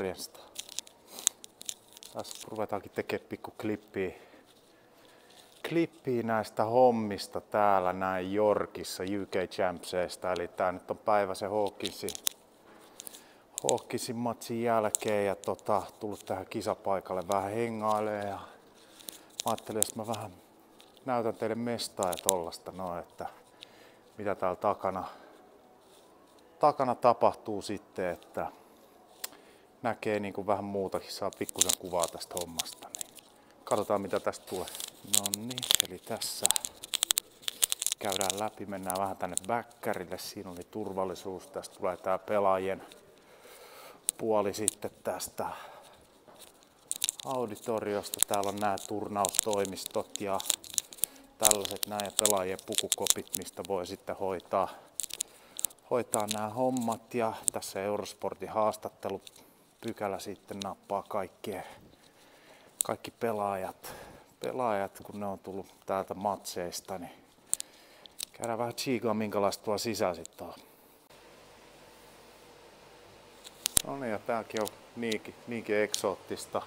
morjesta. Tässä ruvetaankin tekemään pikku klippiä näistä hommista täällä näin Yorkissa UK Champsista. Eli tää nyt on päivä se Hawkinsin matsin jälkeen ja tullut tähän kisapaikalle vähän hengailemaan. Ja mä ajattelin, että mä vähän näytän teille mestaa ja tollasta noin, että mitä täällä takana tapahtuu sitten, että näkee niin kuin vähän muutakin, saa pikkusen kuvaa tästä hommasta. Niin katsotaan mitä tästä tulee. No niin, eli tässä käydään läpi, mennään vähän tänne bäkkärille, siinä oli turvallisuus, tästä tulee tää pelaajien puoli sitten tästä auditoriosta. Täällä on nämä turnaustoimistot ja tällaiset näin pelaajien pukukopit, mistä voi sitten hoitaa nämä hommat. Ja tässä Eurosportin haastattelupykälä sitten nappaa kaikki pelaajat, kun ne on tullut täältä matseista, niin käydään vähän tsiikaa minkälaista tuolla sisään sitten on. No niin, ja tääkin on niinkin eksoottista.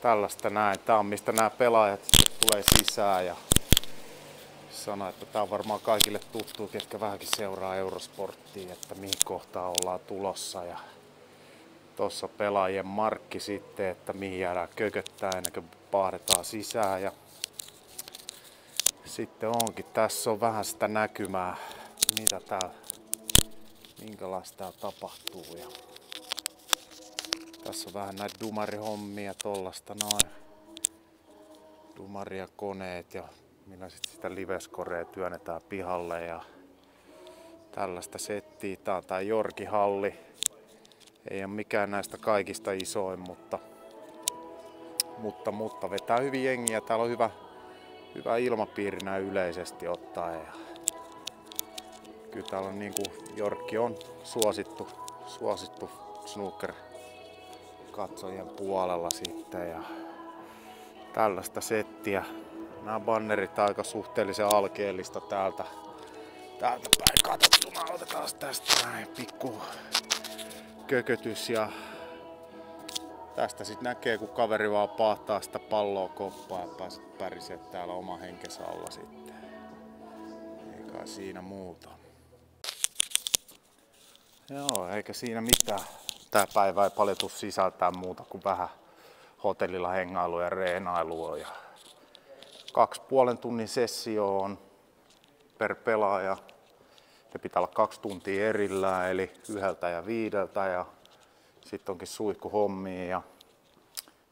Tällaista näin. Tää on mistä nämä pelaajat tulee sisään ja sano, että tää on varmaan kaikille tuttu, ketkä vähänkin seuraa Eurosporttia, että mihin kohtaan ollaan tulossa. Ja tossa pelaajien markki sitten, että mihin jäädään kököttää ennen kuin pahdetaan sisään. Ja sitten onkin, tässä on vähän sitä näkymää, minkälaista täällä tapahtuu. Ja tässä on vähän näitä dumarihommia tollasta noin. Dumaria koneet ja millä sitten sitä liveskorea työnnetään pihalle ja tällaista settiä. Tää on tää Yorkin halli. Ei ole mikään näistä kaikista isoin, mutta vetää hyvin jengiä. Täällä on hyvä ilmapiiri näin yleisesti ottaen. Ja kyllä täällä on niinku Yorkki on suosittu snooker katsojien puolella sitten ja tällaista settiä. Nämä bannerit aika suhteellisen alkeellista täältä päin katsottuna. Otetaan tästä näin pikku kökötys ja tästä sit näkee kun kaveri vaan pahtaa sitä palloa koppaa ja pääset pärisee täällä oman henkensä alla sitten. Ei kai siinä muuta. Joo, eikä siinä mitään. Tää päivä ei paljon tuu sisältää muuta kuin vähän hotellilla hengailua ja reenailua. Ja 2,5 tunnin sessio on per pelaaja. Ne pitää olla 2 tuntia erillään, eli 1 ja 5. Ja sitten onkin suihkuhommia ja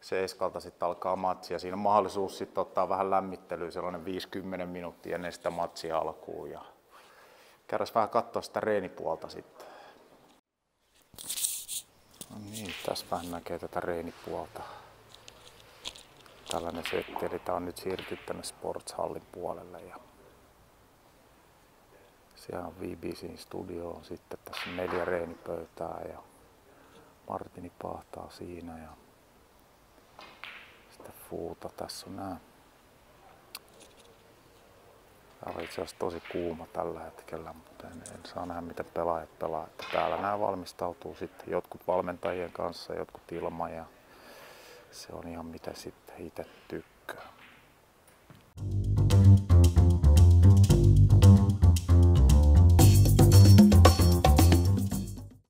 7 sitten alkaa matsi. Ja siinä on mahdollisuus sitten ottaa vähän lämmittelyä, sellainen 50 minuuttia ennen sitä matsia alkuun. Ja käydään vähän katsoa sitä reenipuolta sitten. No niin, tässä vähän näkee tätä reenipuolta. Tällainen setti, eli tää on nyt siirtynyt tänne Sportshallin puolelle. Ja siellä on VBCin studio, sitten tässä on 4 reenipöytää ja Martini pahtaa siinä ja sitten Fuuta. Tässä on nää. Tää on itse asiassa tosi kuuma tällä hetkellä, mutta en saa nähdä miten pelaajat pelaa. Että täällä nämä valmistautuu sitten jotkut valmentajien kanssa, jotkut ilman ja se on ihan mitä sitten itse tykkää.